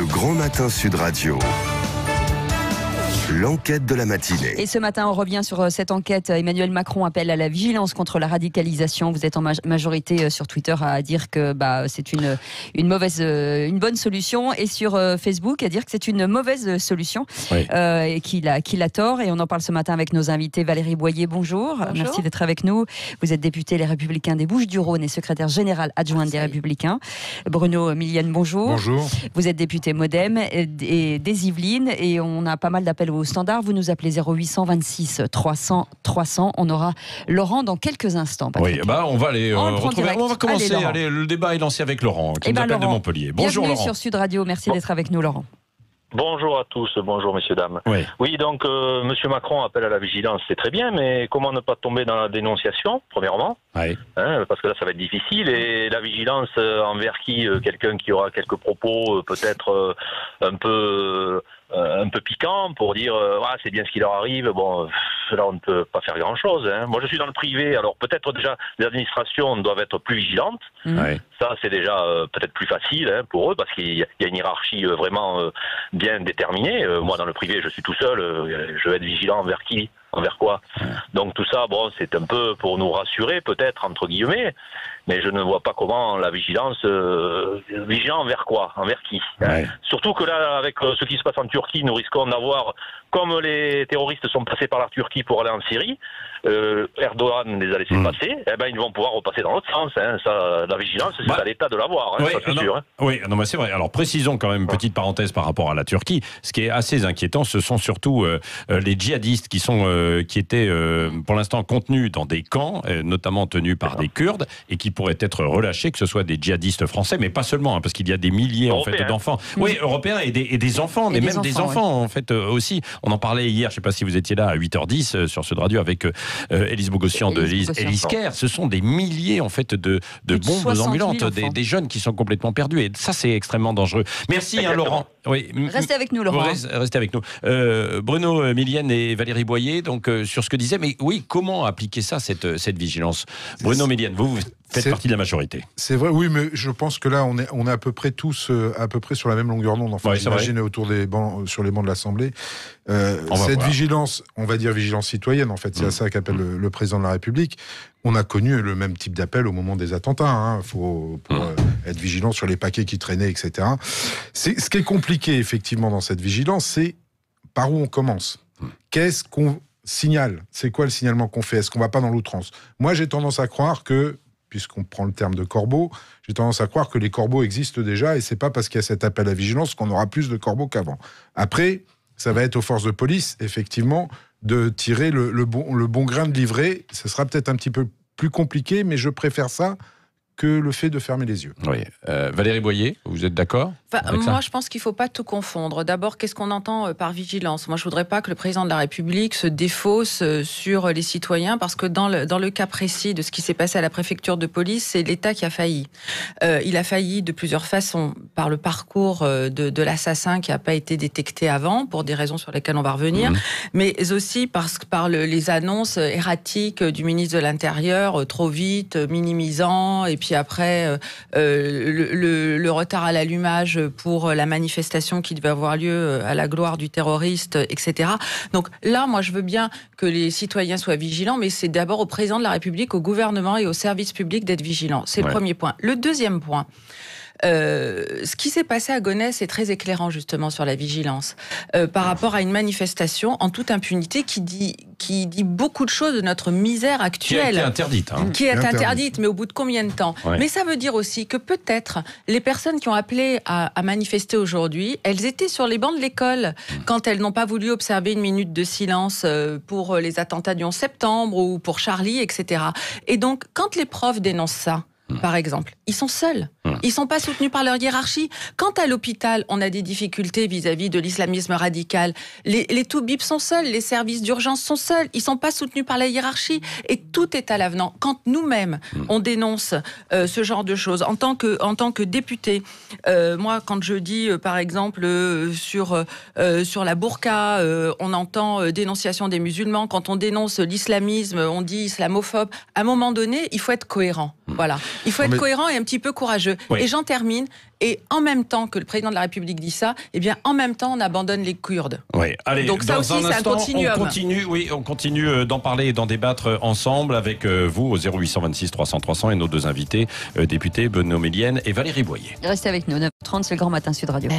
Le Grand Matin Sud Radio. L'enquête de la matinée. Et ce matin, on revient sur cette enquête. Emmanuel Macron appelle à la vigilance contre la radicalisation. Vous êtes en majorité sur Twitter à dire que c'est une bonne solution, et sur Facebook à dire que c'est une mauvaise solution, oui. Et qu'il a tort. Et on en parle ce matin avec nos invités. Valérie Boyer, bonjour. Merci d'être avec nous. Vous êtes député Les Républicains des Bouches-du-Rhône et secrétaire général adjointe des Républicains. Bruno Millienne, bonjour. Bonjour. Vous êtes député Modem et des Yvelines, et on a pas mal d'appels au standard. Vous nous appelez 0826 300 300. On aura Laurent dans quelques instants. Patrick. Oui, on va aller retrouver. On va commencer. Allez, le débat est lancé avec Laurent, qui nous appelle de Montpellier. Bonjour bienvenue Laurent. sur Sud Radio. Merci d'être avec nous, Laurent. Bonjour à tous, bonjour messieurs, dames. Oui, donc monsieur Macron appelle à la vigilance, c'est très bien, mais comment ne pas tomber dans la dénonciation, premièrement, parce que là ça va être difficile, et la vigilance envers qui quelqu'un qui aura quelques propos peut-être un peu piquants pour dire c'est bien ce qui leur arrive, là on ne peut pas faire grand-chose. Moi je suis dans le privé, alors peut-être déjà les administrations doivent être plus vigilantes, ça c'est déjà peut-être plus facile pour eux, parce qu'il y a une hiérarchie vraiment bien déterminée. Moi dans le privé je suis tout seul, je vais être vigilant envers qui ? Envers quoi ? Donc tout ça, c'est un peu pour nous rassurer, peut-être, entre guillemets, mais je ne vois pas comment la vigilance... vigilant envers quoi ? Envers qui ? Surtout que là, avec ce qui se passe en Turquie, nous risquons d'avoir, comme les terroristes sont passés par la Turquie pour aller en Syrie, Erdogan les a laissés passer, ils vont pouvoir repasser dans l'autre sens. Ça, la vigilance, c'est à l'État de l'avoir, ça c'est sûr. Oui, non, mais c'est vrai. Alors précisons quand même, petite parenthèse par rapport à la Turquie, ce qui est assez inquiétant, ce sont surtout les djihadistes qui étaient pour l'instant contenus dans des camps, notamment tenus par des Kurdes, et qui pourraient être relâchés, que ce soit des djihadistes français, mais pas seulement, parce qu'il y a des milliers en fait d'enfants. Oui, européens et des enfants, mais même des enfants en fait aussi. On en parlait hier, je ne sais pas si vous étiez là à 8h10 sur Sud Radio avec Élise Bogossian de Élise Kerr. Ce sont des milliers en fait de bombes ambulantes, des jeunes qui sont complètement perdus, et ça c'est extrêmement dangereux. Merci Laurent. Oui. Restez avec nous, Laurent. Restez avec nous. Bruno Millienne et Valérie Boyer, donc sur ce que disait, mais oui, comment appliquer ça, cette vigilance ? Bruno Millienne, vous faites partie de la majorité. C'est vrai, oui, mais je pense que là, on est à peu près tous à peu près sur la même longueur d'onde. Enfin, j'imagine autour des bancs, sur les bancs de l'Assemblée. Cette vigilance, on va dire vigilance citoyenne, en fait, c'est à ça qu'appelle le président de la République. On a connu le même type d'appel au moment des attentats. Pour être vigilant sur les paquets qui traînaient, etc. Ce qui est compliqué, effectivement, dans cette vigilance, c'est par où on commence. Qu'est-ce qu'on signale ? C'est quoi le signalement qu'on fait ? Est-ce qu'on ne va pas dans l'outrance ? Moi, j'ai tendance à croire que, puisqu'on prend le terme de corbeau, j'ai tendance à croire que les corbeaux existent déjà, et c'est pas parce qu'il y a cet appel à vigilance qu'on aura plus de corbeaux qu'avant. Après, ça va être aux forces de police, effectivement, de tirer le bon grain de livret. Ce sera peut-être un petit peu plus compliqué, mais je préfère ça que le fait de fermer les yeux. Oui. Valérie Boyer, vous êtes d'accord ? Moi, je pense qu'il ne faut pas tout confondre. D'abord, qu'est-ce qu'on entend par vigilance ? Moi, je ne voudrais pas que le président de la République se défausse sur les citoyens, parce que dans le cas précis de ce qui s'est passé à la préfecture de police, c'est l'État qui a failli. Il a failli de plusieurs façons, par le parcours de l'assassin qui n'a pas été détecté avant, pour des raisons sur lesquelles on va revenir, mais aussi par les annonces erratiques du ministre de l'Intérieur, trop vite, minimisant, et puis après, le retard à l'allumage pour la manifestation qui devait avoir lieu à la gloire du terroriste, etc. Donc là, moi, je veux bien que les citoyens soient vigilants, mais c'est d'abord au président de la République, au gouvernement et aux services publics d'être vigilants. C'est le premier point. Le deuxième point, ce qui s'est passé à Gonesse est très éclairant justement sur la vigilance par rapport à une manifestation en toute impunité qui dit beaucoup de choses de notre misère actuelle. Qui a été interdite. Qui est interdite, mais au bout de combien de temps ? Mais ça veut dire aussi que peut-être les personnes qui ont appelé à manifester aujourd'hui, elles étaient sur les bancs de l'école quand elles n'ont pas voulu observer une minute de silence pour les attentats du 11 septembre ou pour Charlie, etc. Et donc, quand les profs dénoncent ça, par exemple, ils sont seuls. Ils ne sont pas soutenus par leur hiérarchie. Quand à l'hôpital, on a des difficultés vis-à-vis de l'islamisme radical, les toubibs sont seuls, les services d'urgence sont seuls, ils ne sont pas soutenus par la hiérarchie. Et tout est à l'avenant. Quand nous-mêmes, on dénonce ce genre de choses, en tant que député, moi, quand je dis, par exemple, sur la burqa, on entend dénonciation des musulmans. Quand on dénonce l'islamisme, on dit islamophobe. À un moment donné, il faut être cohérent. Voilà. Il faut être cohérent et un petit peu courageux. Et j'en termine. Et en même temps que le président de la République dit ça, eh bien, en même temps, on abandonne les Kurdes. Oui. Allez, donc ça aussi, c'est un continuum. On continue d'en parler et d'en débattre ensemble avec vous au 0826 300 300 et nos deux invités, députés Bruno Millienne et Valérie Boyer. Restez avec nous, 9h30, c'est le Grand Matin Sud Radio.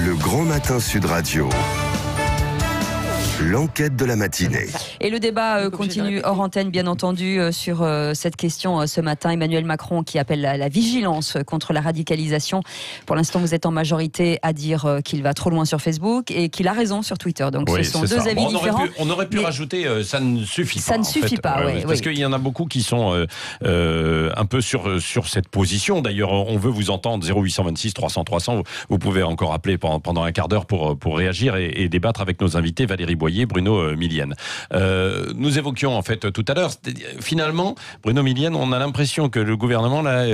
Le Grand Matin Sud Radio. L'enquête de la matinée. Et le débat continue hors antenne, bien entendu, sur cette question ce matin. Emmanuel Macron qui appelle à la vigilance contre la radicalisation. Pour l'instant, vous êtes en majorité à dire qu'il va trop loin sur Facebook et qu'il a raison sur Twitter. Donc ce sont deux avis différents. On aurait pu rajouter, ça ne suffit pas. Ça ne suffit pas, oui. Parce qu'il y en a beaucoup qui sont un peu sur cette position. D'ailleurs, on veut vous entendre, 0826 300 300. Vous pouvez encore appeler pendant un quart d'heure pour réagir et débattre avec nos invités, Valérie Boyer, Bruno Millienne. Nous évoquions en fait tout à l'heure, finalement, Bruno Millienne, on a l'impression que le gouvernement là,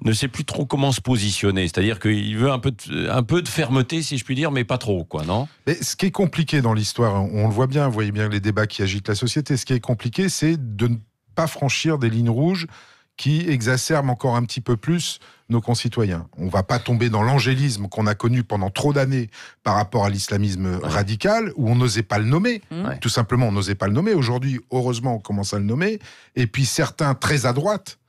ne sait plus trop comment se positionner. C'est-à-dire qu'il veut un peu de fermeté, si je puis dire, mais pas trop, quoi, non ? Mais ce qui est compliqué dans l'histoire, on le voit bien, vous voyez bien les débats qui agitent la société, ce qui est compliqué, c'est de ne pas franchir des lignes rouges qui exacerbent encore un petit peu plus nos concitoyens. On ne va pas tomber dans l'angélisme qu'on a connu pendant trop d'années par rapport à l'islamisme radical, où on n'osait pas le nommer. Tout simplement, on n'osait pas le nommer. Aujourd'hui, heureusement, on commence à le nommer. Et puis certains très à droite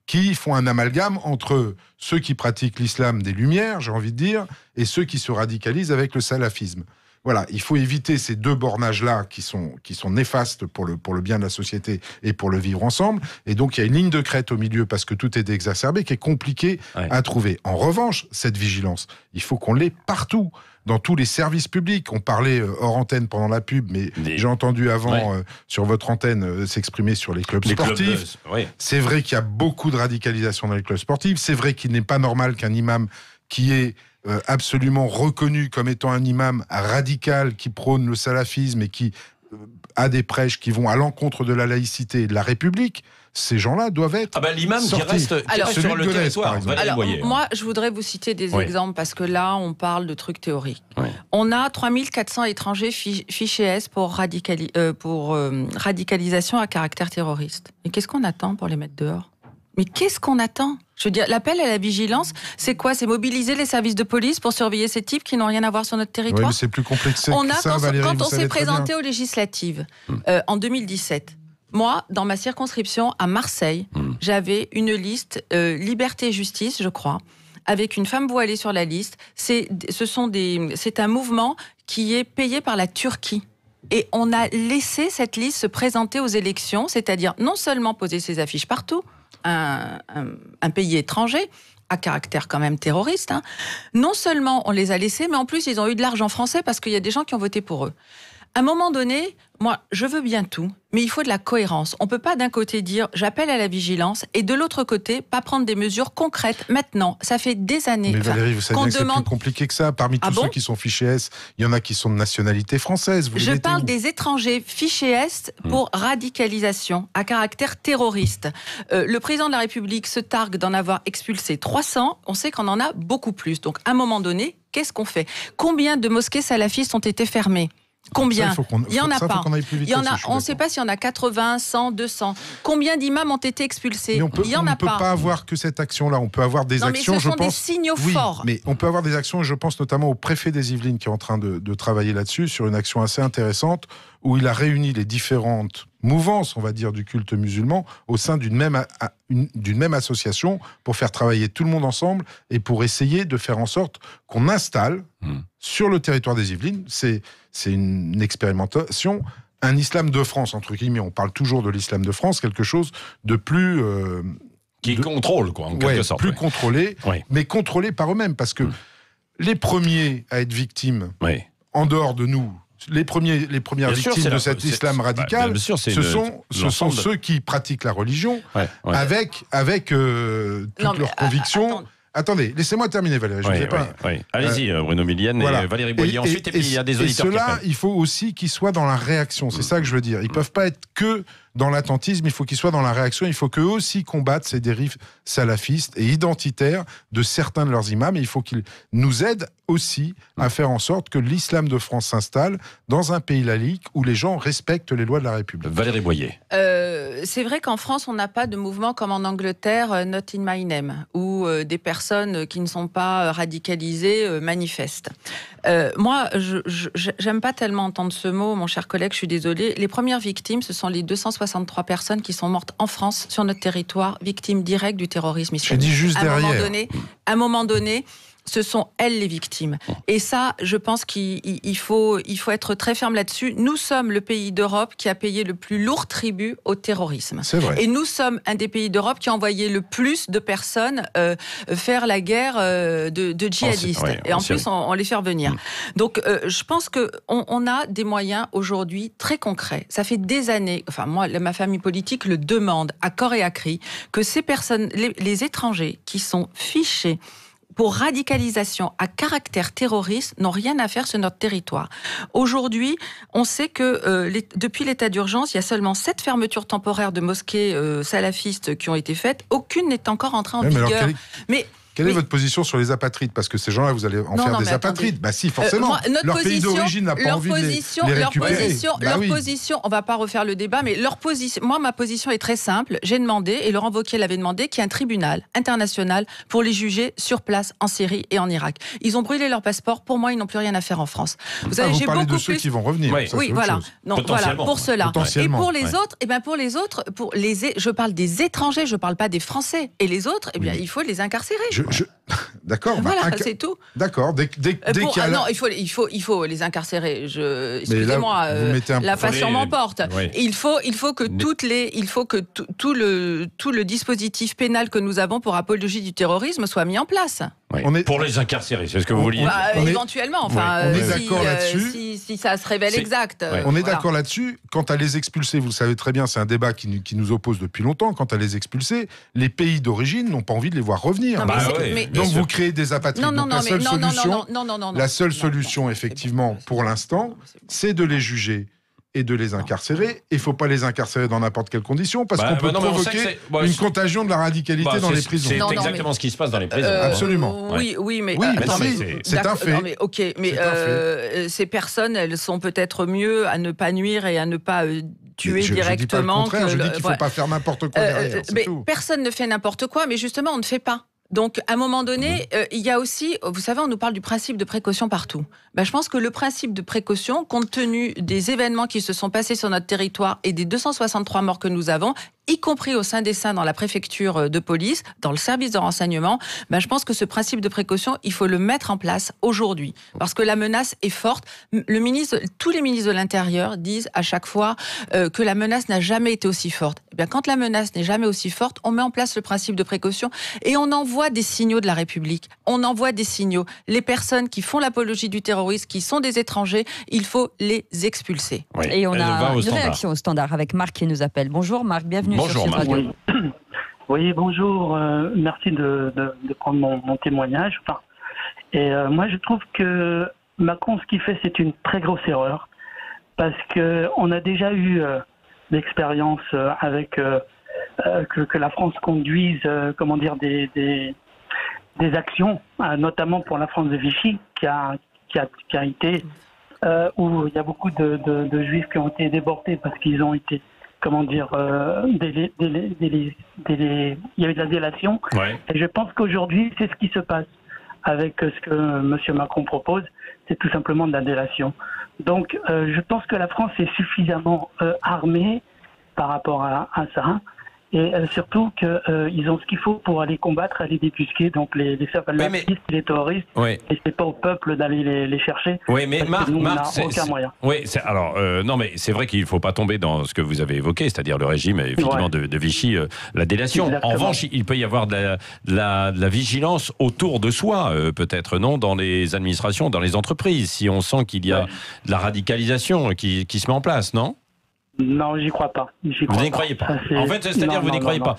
qui font un amalgame entre ceux qui pratiquent l'islam des Lumières, j'ai envie de dire, et ceux qui se radicalisent avec le salafisme. Voilà, il faut éviter ces deux bornages-là qui sont néfastes pour le bien de la société et pour le vivre ensemble. Et donc, il y a une ligne de crête au milieu parce que tout est exacerbé qui est compliqué à trouver. En revanche, cette vigilance, il faut qu'on l'ait partout. Dans tous les services publics. On parlait hors antenne pendant la pub, mais j'ai entendu avant sur votre antenne s'exprimer sur les clubs sportifs. C'est vrai qu'il y a beaucoup de radicalisation dans les clubs sportifs. C'est vrai qu'il n'est pas normal qu'un imam qui est absolument reconnu comme étant un imam radical qui prône le salafisme et qui a des prêches qui vont à l'encontre de la laïcité et de la République, ces gens-là doivent être l'imam sortis. qui reste sur le territoire. Moi, je voudrais vous citer des exemples parce que là, on parle de trucs théoriques. On a 3400 étrangers fichés S pour radicalisation à caractère terroriste. Et qu'est-ce qu'on attend pour les mettre dehors ? Mais qu'est-ce qu'on attend ? Je veux dire, l'appel à la vigilance, c'est quoi ? C'est mobiliser les services de police pour surveiller ces types qui n'ont rien à voir sur notre territoire ? Oui, mais c'est plus complexe que ça, Valérie, quand on s'est présenté aux législatives en 2017, moi, dans ma circonscription à Marseille, j'avais une liste Liberté et Justice, je crois, avec une femme voilée sur la liste. C'est un mouvement qui est payé par la Turquie. Et on a laissé cette liste se présenter aux élections, c'est-à-dire non seulement poser ses affiches partout, un pays étranger, à caractère quand même terroriste, non seulement on les a laissés, mais en plus ils ont eu de l'argent français parce qu'il y a des gens qui ont voté pour eux. À un moment donné, moi, je veux bien tout, mais il faut de la cohérence. On ne peut pas d'un côté dire « j'appelle à la vigilance » et de l'autre côté, pas prendre des mesures concrètes maintenant. Ça fait des années mais Valérie, vous savez que c'est plus compliqué que ça. Parmi tous ceux qui sont fichés S, il y en a qui sont de nationalité française. Je parle des étrangers fichés S pour radicalisation à caractère terroriste. Le président de la République se targue d'en avoir expulsé 300. On sait qu'on en a beaucoup plus. Donc, à un moment donné, qu'est-ce qu'on fait ? Combien de mosquées salafistes ont été fermées ? Combien ? Il n'y en a pas. On ne sait pas s'il y en a 80, 100, 200. Combien d'imams ont été expulsés ? Il n'y en a pas. On ne peut pas avoir que cette action-là. On peut avoir des actions, je pense. Ce sont des signaux forts. Mais on peut avoir des actions, et je pense notamment au préfet des Yvelines qui est en train de travailler là-dessus, sur une action assez intéressante, où il a réuni les différentes mouvances, on va dire, du culte musulman au sein d'une même association pour faire travailler tout le monde ensemble et pour essayer de faire en sorte qu'on installe sur le territoire des Yvelines, c'est une expérimentation, un islam de France, entre guillemets, on parle toujours de l'islam de France, quelque chose de plus... qui contrôle, quoi, en quelque sorte. Plus contrôlé, mais contrôlé par eux-mêmes, parce que les premiers à être victimes, en dehors de nous, les premières victimes de cet islam radical, ce sont ceux qui pratiquent la religion avec toutes leurs convictions. Attendez, laissez-moi terminer, Valérie. Allez-y, Bruno Millienne et Valérie Boyer. Ensuite, et puis il y a des auditeurs. Et cela, il faut aussi qu'ils soient dans la réaction. C'est ça que je veux dire. Ils ne peuvent pas être que dans l'attentisme, il faut qu'ils soient dans la réaction, il faut qu'eux aussi combattent ces dérives salafistes et identitaires de certains de leurs imams, et il faut qu'ils nous aident aussi à faire en sorte que l'islam de France s'installe dans un pays laïque où les gens respectent les lois de la République. Valérie Boyer. C'est vrai qu'en France, on n'a pas de mouvement comme en Angleterre, Not in my name, où des personnes qui ne sont pas radicalisées manifestent. Moi, j'aime pas tellement entendre ce mot, mon cher collègue, je suis désolée. Les premières victimes, ce sont les 263 personnes qui sont mortes en France, sur notre territoire, victimes directes du terrorisme islamique. Je dis juste derrière. À un moment donné, ce sont elles les victimes. Et ça, je pense qu'il faut être très ferme là-dessus. Nous sommes le pays d'Europe qui a payé le plus lourd tribut au terrorisme. C'est vrai. Et nous sommes un des pays d'Europe qui a envoyé le plus de personnes faire la guerre de djihadistes. Et en plus, on les fait revenir. Donc, je pense qu'on a des moyens aujourd'hui très concrets. Ça fait des années, enfin moi, ma famille politique le demande à corps et à cri, que ces personnes, les étrangers qui sont fichés pour radicalisation à caractère terroriste n'ont rien à faire sur notre territoire. Aujourd'hui, on sait que depuis l'état d'urgence, il y a seulement 7 fermetures temporaires de mosquées salafistes qui ont été faites. Aucune n'est encore entrée en vigueur. Quelle est votre position sur les apatrides? Parce que ces gens-là, vous allez en faire des apatrides. Bah si, forcément. Leur pays d'origine n'a pas envie de les récupérer. Leur position, on ne va pas refaire le débat, mais leur position, moi, ma position est très simple. J'ai demandé, et Laurent Wauquiez l'avait demandé, qu'il y ait un tribunal international pour les juger sur place en Syrie et en Irak. Ils ont brûlé leur passeport. Pour moi, ils n'ont plus rien à faire en France. Vous parlez de ceux qui vont revenir. Oui, voilà. Non, voilà, pour cela. Et pour les autres, je parle des étrangers, je ne parle pas des Français. Et les autres, il faut les incarcérer. D'accord. Voilà, c'est tout. D'accord. Dès qu'il y a non, il faut les incarcérer. Excusez-moi, la passion m'emporte. Oui. Il faut que tout le dispositif pénal que nous avons pour apologie du terrorisme soit mis en place. Oui. Pour les incarcérer, c'est ce que vous vouliez dire. Éventuellement, enfin, on est d'accord là-dessus. Si ça se révèle exact. On est d'accord là-dessus. Quant à les expulser, vous le savez très bien, c'est un débat qui nous oppose depuis longtemps. Quant à les expulser, les pays d'origine n'ont pas envie de les voir revenir. Donc vous créez des apatrides. La seule solution, effectivement, pour l'instant, c'est de les juger et de les incarcérer. Il ne faut pas les incarcérer dans n'importe quelle condition, parce qu'on peut provoquer une contagion de la radicalité dans les prisons. C'est exactement ce qui se passe dans les prisons. Absolument. Oui, mais c'est un fait. Ces personnes, elles sont peut-être mieux à ne pas nuire et à ne pas tuer directement. Je dis qu'il ne faut pas faire n'importe quoi derrière. Personne ne fait n'importe quoi, mais justement, on ne fait pas. Donc, à un moment donné, il y a aussi, vous savez, on nous parle du principe de précaution partout. Je pense que le principe de précaution, compte tenu des événements qui se sont passés sur notre territoire et des 263 morts que nous avons, y compris au sein des Saints dans la préfecture de police, dans le service de renseignement, je pense que ce principe de précaution, il faut le mettre en place aujourd'hui. Parce que la menace est forte. Tous les ministres de l'Intérieur disent à chaque fois que la menace n'a jamais été aussi forte. Quand la menace n'est jamais aussi forte, on met en place le principe de précaution et on envoie des signaux de la République. On envoie des signaux. Les personnes qui font l'apologie du terrorisme, qui sont des étrangers, il faut les expulser. Oui. Et on a une réaction au standard avec Marc qui nous appelle. Bonjour Marc, bienvenue sur Sud Radio. Oui, bonjour. Merci de prendre mon témoignage. Moi, je trouve que Macron, ce qu'il fait, c'est une très grosse erreur. Parce qu'on a déjà eu l'expérience avec que la France conduise des actions, notamment pour la France de Vichy, qui a été où il y a beaucoup de juifs qui ont été déportés parce qu'ils ont été il y avait de la délation. Ouais. Et je pense qu'aujourd'hui, c'est ce qui se passe avec ce que M. Macron propose, c'est tout simplement de la délation. Donc, je pense que la France est suffisamment armée par rapport à ça. Et surtout qu'ils ont ce qu'il faut pour aller combattre, aller débusquer donc les salafistes, les terroristes. Oui. Et c'est pas au peuple d'aller les chercher. Oui, mais Marc, c'est aucun moyen. Oui, non, mais c'est vrai qu'il ne faut pas tomber dans ce que vous avez évoqué, c'est-à-dire le régime effectivement de Vichy, la délation. Exactement. En revanche, il peut y avoir de la vigilance autour de soi, peut-être non, dans les administrations, dans les entreprises, si on sent qu'il y a de la radicalisation qui se met en place, non ? Non, j'y crois pas. Vous n'y croyez pas. En fait, c'est-à-dire vous n'y croyez pas.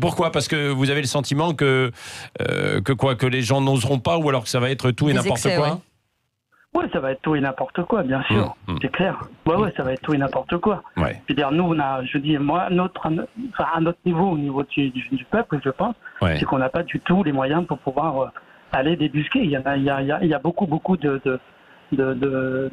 Pourquoi ? Parce que vous avez le sentiment que les gens n'oseront pas, ou alors que ça va être tout et n'importe quoi. Ouais, ça va être tout et n'importe quoi, bien sûr. C'est clair. Ouais, ça va être tout et n'importe quoi. Ouais. Je veux dire, nous, à notre niveau, au niveau du peuple, je pense, c'est qu'on n'a pas du tout les moyens pour pouvoir aller débusquer. Il y a beaucoup de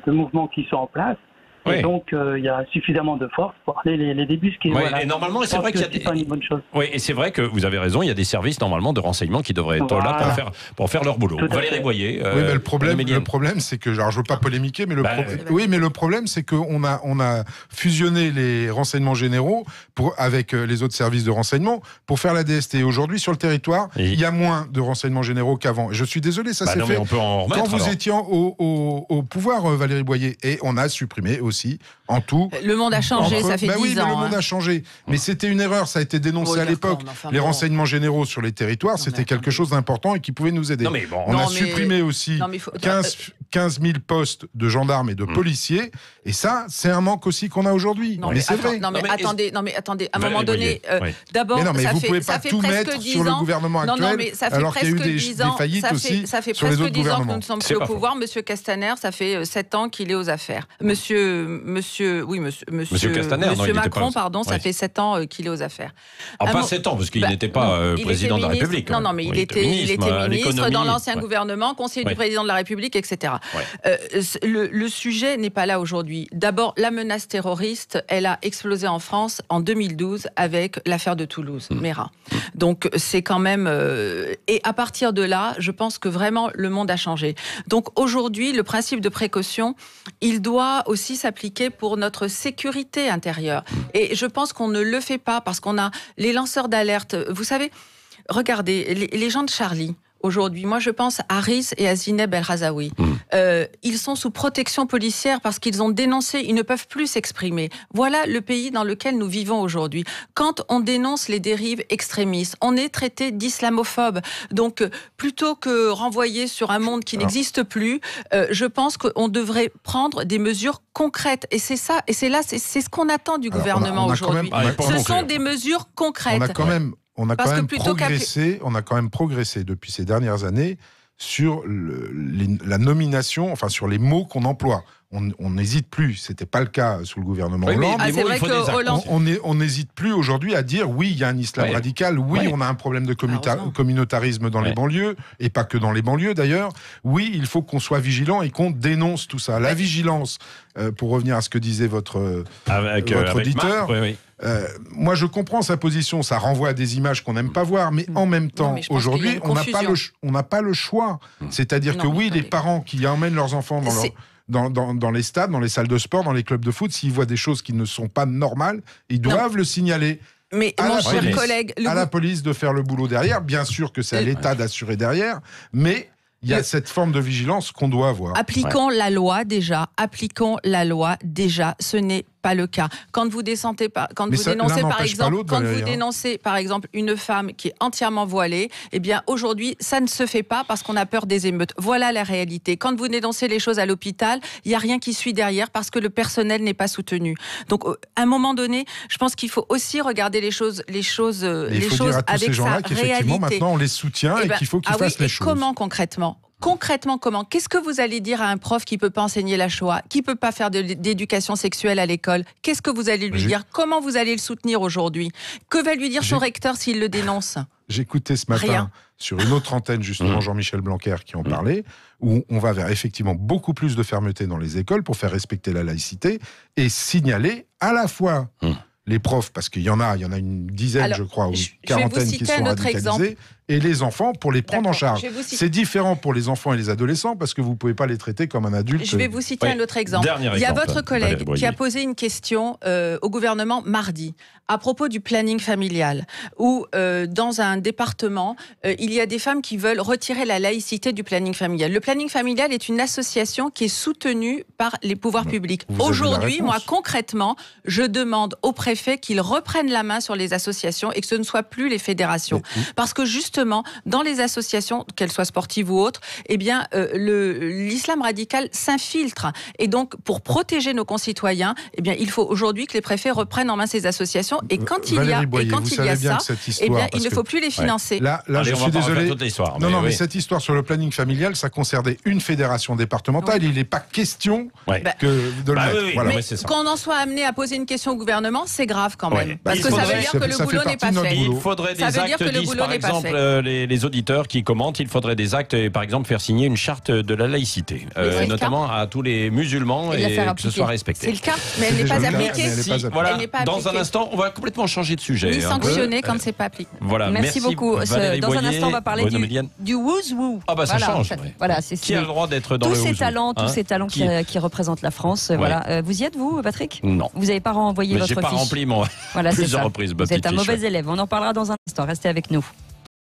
mouvements qui sont en place. Et donc, il y a suffisamment de force pour aller les débusquer. Et normalement, c'est vrai qu'il y a pas une bonne chose. Oui, et c'est vrai que vous avez raison, il y a des services normalement de renseignement qui devraient être là pour faire leur boulot. Valérie Boyer. Oui, mais le problème, c'est que, alors je veux pas polémiquer, mais le problème, c'est qu'on a fusionné les renseignements généraux avec les autres services de renseignement pour faire la DST. Et aujourd'hui, sur le territoire, il y a moins de renseignements généraux qu'avant. Je suis désolé, ça s'est fait on peut en remettre, quand vous étiez au pouvoir, Valérie Boyer, et on a supprimé aussi en tout. Le monde a changé, ça fait 10 ans. Oui, mais le monde a changé. Mais c'était une erreur, ça a été dénoncé à l'époque. Les renseignements généraux sur les territoires, c'était quelque chose d'important et qui pouvait nous aider. On a supprimé aussi 15 000 postes de gendarmes et de policiers. Et ça, c'est un manque aussi qu'on a aujourd'hui. Mais c'est vrai. Attendez, à un moment donné, d'abord, vous pouvez pas tout mettre sur le gouvernement actuel, alors qu'il y a eu des faillites aussi sur les autres gouvernements. Ça fait presque 10 ans que nous ne sommes plus au pouvoir. Monsieur Castaner, ça fait 7 ans qu'il est aux affaires. Monsieur Macron, pardon, ça fait 7 ans qu'il est aux affaires. Pas 7 ans, parce qu'il n'était pas président de la République. Non, mais il était ministre dans l'ancien gouvernement, conseiller du président de la République, etc. Le sujet n'est pas là aujourd'hui. D'abord, la menace terroriste, elle a explosé en France en 2012 avec l'affaire de Toulouse, Mera. Donc, c'est quand même... et à partir de là, je pense que vraiment, le monde a changé. Donc, aujourd'hui, le principe de précaution, il doit aussi s'appliquer pour notre sécurité intérieure. Et je pense qu'on ne le fait pas parce qu'on a les lanceurs d'alerte. Vous savez, regardez, les gens de Charlie, aujourd'hui, moi je pense à Riz et à Zineb El Razaoui. Ils sont sous protection policière parce qu'ils ont dénoncé, ils ne peuvent plus s'exprimer. Voilà le pays dans lequel nous vivons aujourd'hui. Quand on dénonce les dérives extrémistes, on est traité d'islamophobe. Donc, plutôt que renvoyer sur un monde qui n'existe plus, je pense qu'on devrait prendre des mesures concrètes. Et c'est ça, et c'est ce qu'on attend du gouvernement aujourd'hui. Ce sont des mesures concrètes. On a quand même progressé depuis ces dernières années sur la nomination, enfin sur les mots qu'on emploie. On n'hésite plus, c'était pas le cas sous le gouvernement Hollande. C'est vrai que Hollande... On n'hésite plus aujourd'hui à dire oui, il y a un islam radical, on a un problème de communautarisme dans les banlieues, et pas que dans les banlieues d'ailleurs. Oui, il faut qu'on soit vigilant et qu'on dénonce tout ça. La vigilance, pour revenir à ce que disait votre auditeur, moi je comprends sa position, ça renvoie à des images qu'on n'aime pas voir, mais en même temps, aujourd'hui, on n'a pas le choix. C'est-à-dire que les parents qui emmènent leurs enfants dans les stades, dans les salles de sport, dans les clubs de foot, s'ils voient des choses qui ne sont pas normales, ils doivent le signaler. Mais mon cher collègue, à la police de faire le boulot derrière. Bien sûr que c'est à l'État d'assurer derrière, mais il y a cette forme de vigilance qu'on doit avoir. Appliquons la loi déjà. Ce n'est pas le cas. Quand vous dénoncez par exemple une femme qui est entièrement voilée, eh bien aujourd'hui ça ne se fait pas parce qu'on a peur des émeutes. Voilà la réalité. Quand vous dénoncez les choses à l'hôpital, il y a rien qui suit derrière parce que le personnel n'est pas soutenu. Donc à un moment donné, je pense qu'il faut aussi regarder les choses avec sa réalité. Maintenant on les soutient et qu'il faut qu'ils fassent les choses. Comment concrètement ? Comment ? Qu'est-ce que vous allez dire à un prof qui ne peut pas enseigner la Shoah, qui ne peut pas faire d'éducation sexuelle à l'école ? Qu'est-ce que vous allez lui dire ? Comment vous allez le soutenir aujourd'hui ? Que va lui dire son recteur s'il le dénonce ? J'écoutais ce matin sur une autre antenne, justement, Jean-Michel Blanquer qui en parlait, où on va vers effectivement beaucoup plus de fermeté dans les écoles pour faire respecter la laïcité et signaler à la fois les profs, parce qu'il y en a une dizaine, je crois, ou une quarantaine qui sont radicalisés, et les enfants pour les prendre en charge. C'est différent pour les enfants et les adolescents parce que vous ne pouvez pas les traiter comme un adulte. Je vais vous citer un autre exemple. Il y a votre collègue qui a posé une question au gouvernement mardi à propos du planning familial, où dans un département, il y a des femmes qui veulent retirer la laïcité du planning familial. Le planning familial est une association qui est soutenue par les pouvoirs publics. Aujourd'hui, moi concrètement, je demande au préfet qu'ils reprennent la main sur les associations et que ce ne soit plus les fédérations. Parce que justement, justement, dans les associations, qu'elles soient sportives ou autres, eh bien, l'islam radical s'infiltre. Et donc, pour protéger nos concitoyens, eh bien, il faut aujourd'hui que les préfets reprennent en main ces associations. Et quand il y a ça, eh bien, il ne faut plus les financer. Là, je suis désolé. Mais cette histoire sur le planning familial, ça concernait une fédération départementale. Il n'est pas question de le mettre. Voilà. Mais qu'on en soit amené à poser une question au gouvernement, c'est grave quand même. Parce que ça veut dire que le boulot n'est pas fait. Il faudrait des actes, disent par exemple les auditeurs qui commentent, il faudrait des actes, par exemple faire signer une charte de la laïcité, notamment à tous les musulmans, et que ce soit respecté. C'est le cas, mais elle n'est pas appliquée. Voilà, dans un instant, on va complètement changer de sujet. Ni sanctionner quand c'est pas appliqué. Voilà, merci beaucoup. Dans un instant, on va parler du woo-woo. Ah bah ça change. Voilà, qui a le droit d'être dans le woo-woo? Tous ces talents qui représentent la France. Voilà. Vous y êtes, vous, Patrick? Non. Vous n'avez pas renvoyé votre fiche? J'ai pas rempli plusieurs reprises. Vous êtes un mauvais élève. On en parlera dans un instant. Restez avec nous.